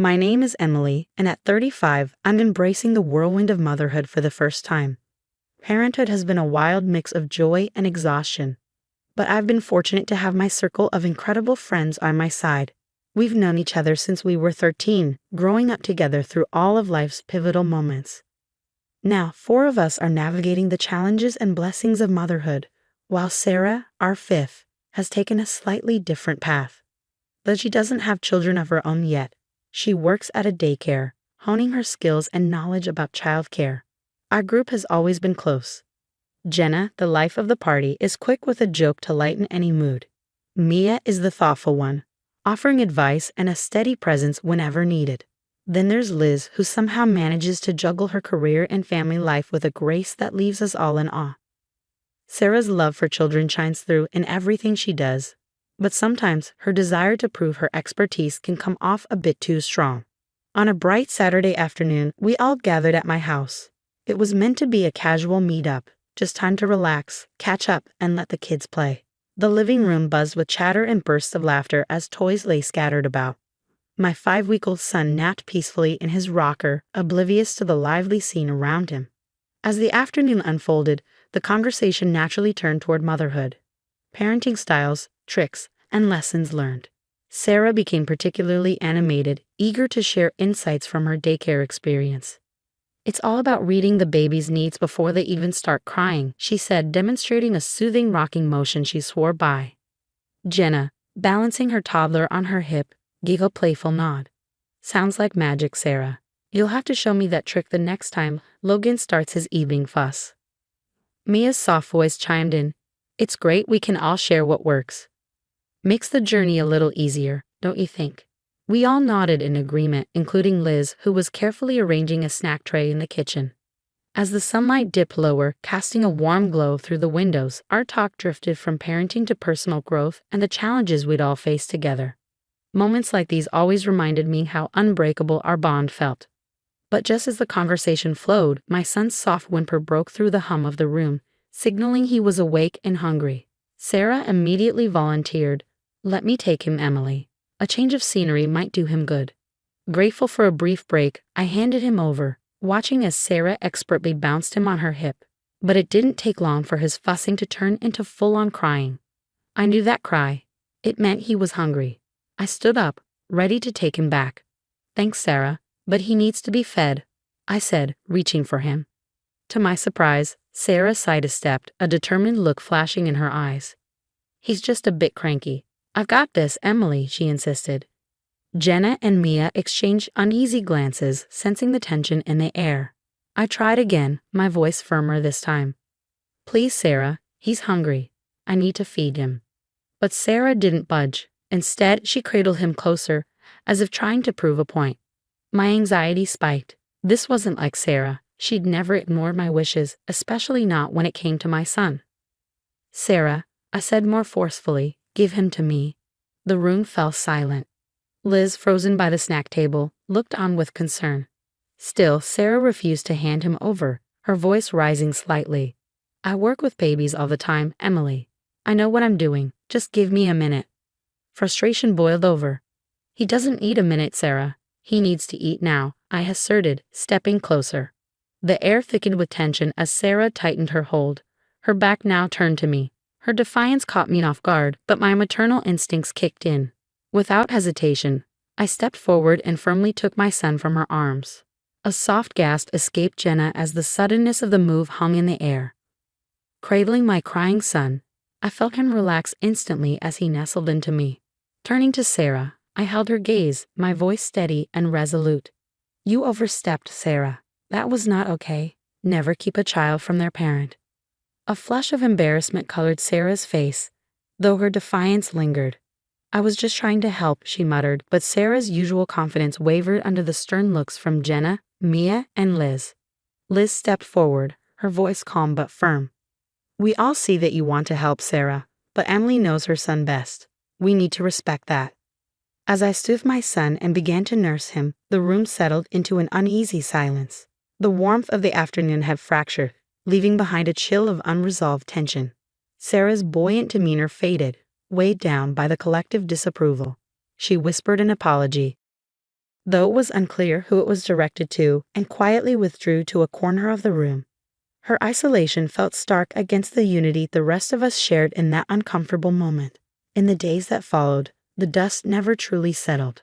My name is Emily, and at 35, I'm embracing the whirlwind of motherhood for the first time. Parenthood has been a wild mix of joy and exhaustion, but I've been fortunate to have my circle of incredible friends on my side. We've known each other since we were 13, growing up together through all of life's pivotal moments. Now, four of us are navigating the challenges and blessings of motherhood, while Sarah, our fifth, has taken a slightly different path. Though she doesn't have children of her own yet, she works at a daycare, honing her skills and knowledge about childcare. Our group has always been close. Jenna, the life of the party, is quick with a joke to lighten any mood. Mia is the thoughtful one, offering advice and a steady presence whenever needed. Then there's Liz, who somehow manages to juggle her career and family life with a grace that leaves us all in awe. Sarah's love for children shines through in everything she does, but sometimes her desire to prove her expertise can come off a bit too strong. On a bright Saturday afternoon, we all gathered at my house. It was meant to be a casual meet-up, just time to relax, catch up, and let the kids play. The living room buzzed with chatter and bursts of laughter as toys lay scattered about. My 5-week-old son napped peacefully in his rocker, oblivious to the lively scene around him. As the afternoon unfolded, the conversation naturally turned toward motherhood, parenting styles, tricks, and lessons learned. Sarah became particularly animated, eager to share insights from her daycare experience. "It's all about reading the baby's needs before they even start crying," she said, demonstrating a soothing rocking motion she swore by. Jenna, balancing her toddler on her hip, gave a playful nod. "Sounds like magic, Sarah. You'll have to show me that trick the next time Logan starts his evening fuss." Mia's soft voice chimed in. "It's great we can all share what works. Makes the journey a little easier, don't you think?" We all nodded in agreement, including Liz, who was carefully arranging a snack tray in the kitchen. As the sunlight dipped lower, casting a warm glow through the windows, our talk drifted from parenting to personal growth and the challenges we'd all face together. Moments like these always reminded me how unbreakable our bond felt. But just as the conversation flowed, my son's soft whimper broke through the hum of the room, signaling he was awake and hungry. Sarah immediately volunteered, "Let me take him, Emily. A change of scenery might do him good." Grateful for a brief break, I handed him over, watching as Sarah expertly bounced him on her hip. But it didn't take long for his fussing to turn into full-on crying. I knew that cry. It meant he was hungry. I stood up, ready to take him back. "Thanks, Sarah, but he needs to be fed," I said, reaching for him. To my surprise, Sarah sidestepped, a determined look flashing in her eyes. "He's just a bit cranky." "I've got this, Emily," she insisted. Jenna and Mia exchanged uneasy glances, sensing the tension in the air. I tried again, my voice firmer this time. "Please, Sarah, he's hungry. I need to feed him." But Sarah didn't budge. Instead, she cradled him closer, as if trying to prove a point. My anxiety spiked. This wasn't like Sarah. She'd never ignored my wishes, especially not when it came to my son. "Sarah," I said more forcefully, "give him to me." The room fell silent. Liz, frozen by the snack table, looked on with concern. Still, Sarah refused to hand him over, her voice rising slightly. "I work with babies all the time, Emily. I know what I'm doing. Just give me a minute." Frustration boiled over. "He doesn't need a minute, Sarah. He needs to eat now," I asserted, stepping closer. The air thickened with tension as Sarah tightened her hold, her back now turned to me. Her defiance caught me off guard, but my maternal instincts kicked in. Without hesitation, I stepped forward and firmly took my son from her arms. A soft gasp escaped Jenna as the suddenness of the move hung in the air. Cradling my crying son, I felt him relax instantly as he nestled into me. Turning to Sarah, I held her gaze, my voice steady and resolute. "You overstepped, Sarah. That was not okay. Never keep a child from their parent." A flush of embarrassment colored Sarah's face, though her defiance lingered. "I was just trying to help," she muttered, but Sarah's usual confidence wavered under the stern looks from Jenna, Mia, and Liz. Liz stepped forward, her voice calm but firm. "We all see that you want to help, Sarah, but Emily knows her son best. We need to respect that." As I soothed my son and began to nurse him, the room settled into an uneasy silence. The warmth of the afternoon had fractured, leaving behind a chill of unresolved tension. Sarah's buoyant demeanor faded, weighed down by the collective disapproval. She whispered an apology. though it was unclear who it was directed to, and quietly withdrew to a corner of the room. Her isolation felt stark against the unity the rest of us shared in that uncomfortable moment. In the days that followed, the dust never truly settled.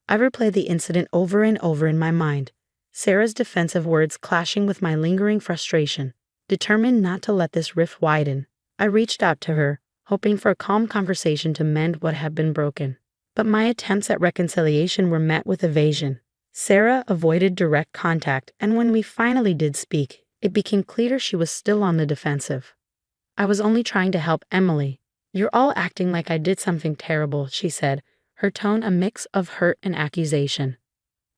I replayed the incident over and over in my mind, Sarah's defensive words clashing with my lingering frustration. Determined not to let this rift widen, I reached out to her, hoping for a calm conversation to mend what had been broken. But my attempts at reconciliation were met with evasion. Sarah avoided direct contact, and when we finally did speak, it became clear she was still on the defensive. "I was only trying to help Emily. You're all acting like I did something terrible," she said, her tone a mix of hurt and accusation.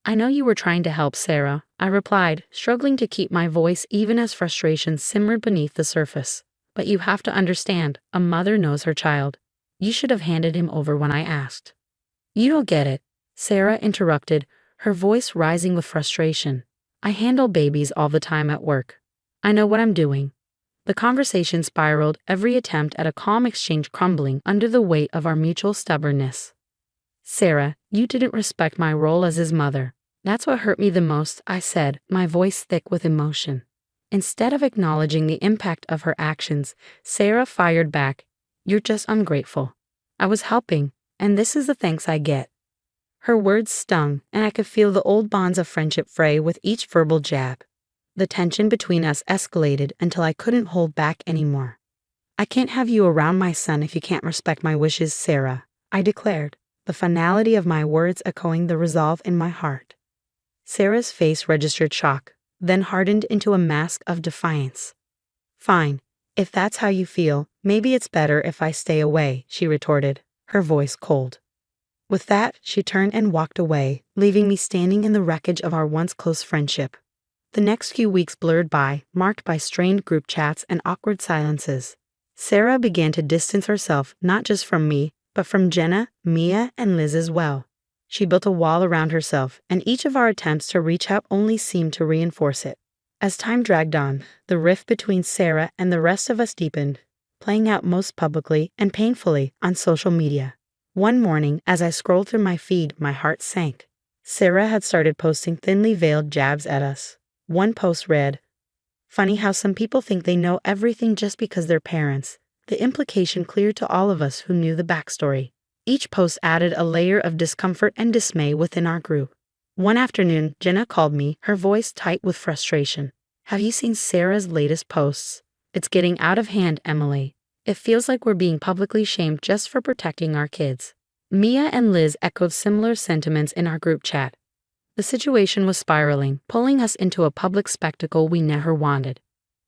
"I know you were trying to help, Sarah," I replied, struggling to keep my voice even as frustration simmered beneath the surface. "But you have to understand, a mother knows her child. You should have handed him over when I asked." "You don't get it," Sarah interrupted, her voice rising with frustration. "I handle babies all the time at work. I know what I'm doing." The conversation spiraled, every attempt at a calm exchange crumbling under the weight of our mutual stubbornness. "Sarah, you didn't respect my role as his mother. That's what hurt me the most," I said, my voice thick with emotion. Instead of acknowledging the impact of her actions, Sarah fired back, "You're just ungrateful. I was helping, and this is the thanks I get." Her words stung, and I could feel the old bonds of friendship fray with each verbal jab. The tension between us escalated until I couldn't hold back anymore. "I can't have you around my son if you can't respect my wishes, Sarah," I declared, the finality of my words echoing the resolve in my heart. Sarah's face registered shock, then hardened into a mask of defiance. "Fine, if that's how you feel, maybe it's better if I stay away," she retorted, her voice cold. With that, she turned and walked away, leaving me standing in the wreckage of our once close friendship. The next few weeks blurred by, marked by strained group chats and awkward silences. Sarah began to distance herself not just from me, but from Jenna, Mia, and Liz as well. She built a wall around herself, and each of our attempts to reach out only seemed to reinforce it. As time dragged on, the rift between Sarah and the rest of us deepened, playing out most publicly and painfully on social media. One morning, as I scrolled through my feed, my heart sank. Sarah had started posting thinly veiled jabs at us. One post read, "Funny how some people think they know everything just because they're parents." The implication clear to all of us who knew the backstory. Each post added a layer of discomfort and dismay within our group. One afternoon, Jenna called me, her voice tight with frustration. "Have you seen Sarah's latest posts? It's getting out of hand, Emily. It feels like we're being publicly shamed just for protecting our kids." Mia and Liz echoed similar sentiments in our group chat. The situation was spiraling, pulling us into a public spectacle we never wanted.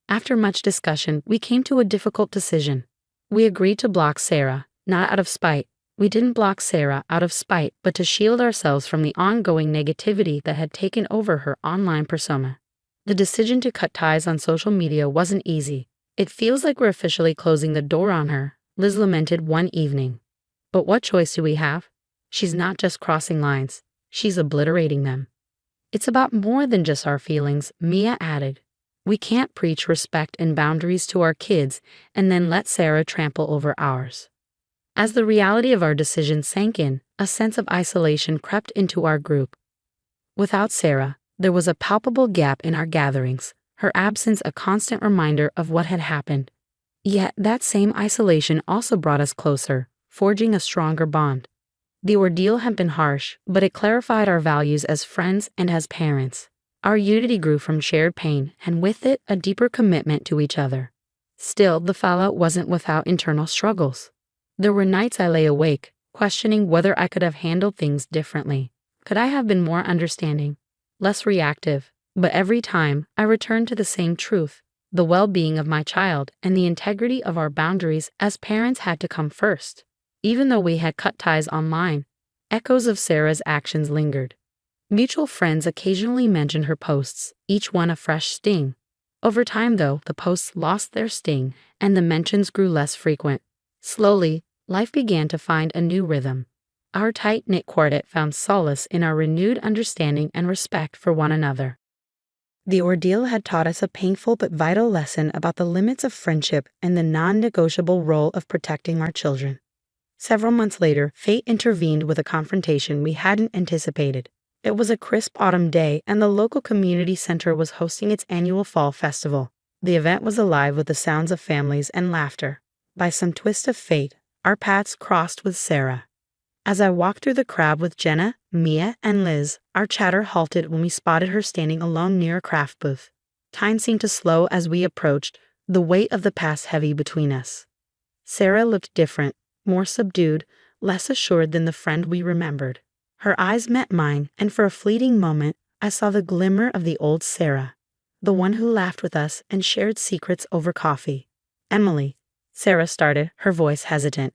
After much discussion, we came to a difficult decision. We agreed to block Sarah, not out of spite. We didn't block Sarah out of spite, but to shield ourselves from the ongoing negativity that had taken over her online persona. The decision to cut ties on social media wasn't easy. "It feels like we're officially closing the door on her," Liz lamented one evening. "But what choice do we have? She's not just crossing lines, she's obliterating them." "It's about more than just our feelings," Mia added. "We can't preach respect and boundaries to our kids and then let Sarah trample over ours." As the reality of our decision sank in, a sense of isolation crept into our group. Without Sarah, there was a palpable gap in our gatherings, her absence a constant reminder of what had happened. Yet that same isolation also brought us closer, forging a stronger bond. The ordeal had been harsh, but it clarified our values as friends and as parents. Our unity grew from shared pain, and with it, a deeper commitment to each other. Still, the fallout wasn't without internal struggles. There were nights I lay awake, questioning whether I could have handled things differently. Could I have been more understanding, less reactive? But every time, I returned to the same truth. The well-being of my child and the integrity of our boundaries as parents had to come first. Even though we had cut ties online, echoes of Sarah's actions lingered. Mutual friends occasionally mentioned her posts, each one a fresh sting. Over time, though, the posts lost their sting and the mentions grew less frequent. Slowly, life began to find a new rhythm. Our tight-knit quartet found solace in our renewed understanding and respect for one another. The ordeal had taught us a painful but vital lesson about the limits of friendship and the non-negotiable role of protecting our children. Several months later, fate intervened with a confrontation we hadn't anticipated. It was a crisp autumn day, and the local community center was hosting its annual fall festival. The event was alive with the sounds of families and laughter. By some twist of fate, our paths crossed with Sarah. As I walked through the crowd with Jenna, Mia, and Liz, our chatter halted when we spotted her standing alone near a craft booth. Time seemed to slow as we approached, the weight of the past heavy between us. Sarah looked different, more subdued, less assured than the friend we remembered. Her eyes met mine, and for a fleeting moment, I saw the glimmer of the old Sarah, the one who laughed with us and shared secrets over coffee. "Emily," Sarah started, her voice hesitant.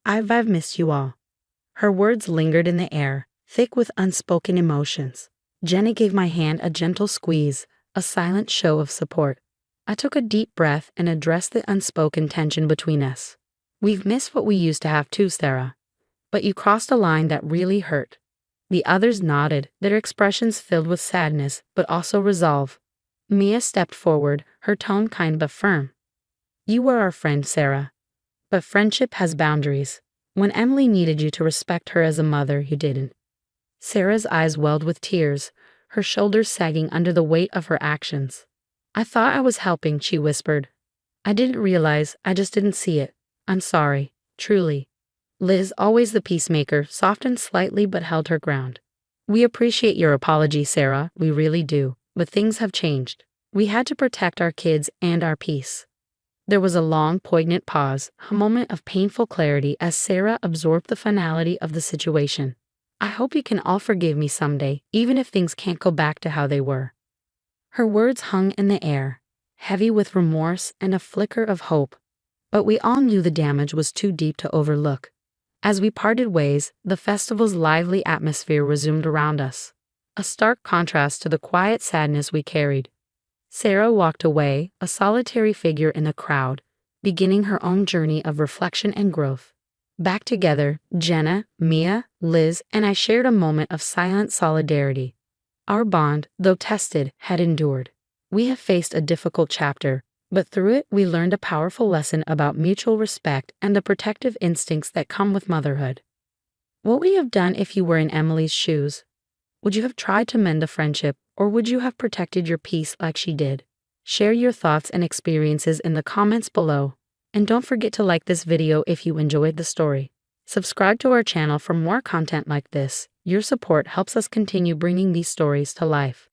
I've missed you all." Her words lingered in the air, thick with unspoken emotions. Jenny gave my hand a gentle squeeze, a silent show of support. I took a deep breath and addressed the unspoken tension between us. "We've missed what we used to have too, Sarah. But you crossed a line that really hurt." The others nodded, their expressions filled with sadness, but also resolve. Mia stepped forward, her tone kind but firm. "You were our friend, Sarah. But friendship has boundaries. When Emily needed you to respect her as a mother, you didn't." Sarah's eyes welled with tears, her shoulders sagging under the weight of her actions. "I thought I was helping," she whispered. "I didn't realize, I just didn't see it. I'm sorry, truly." Liz, always the peacemaker, softened slightly but held her ground. "We appreciate your apology, Sarah, we really do, but things have changed. We had to protect our kids and our peace." There was a long, poignant pause, a moment of painful clarity as Sarah absorbed the finality of the situation. "I hope you can all forgive me someday, even if things can't go back to how they were." Her words hung in the air, heavy with remorse and a flicker of hope. But we all knew the damage was too deep to overlook. As we parted ways, the festival's lively atmosphere resumed around us, a stark contrast to the quiet sadness we carried. Sarah walked away, a solitary figure in the crowd, beginning her own journey of reflection and growth. Back together, Jenna, Mia, Liz, and I shared a moment of silent solidarity. Our bond, though tested, had endured. We have faced a difficult chapter, but through it we learned a powerful lesson about mutual respect and the protective instincts that come with motherhood. What would you have done if you were in Emily's shoes? Would you have tried to mend the friendship, or would you have protected your peace like she did? Share your thoughts and experiences in the comments below. And don't forget to like this video if you enjoyed the story. Subscribe to our channel for more content like this. Your support helps us continue bringing these stories to life.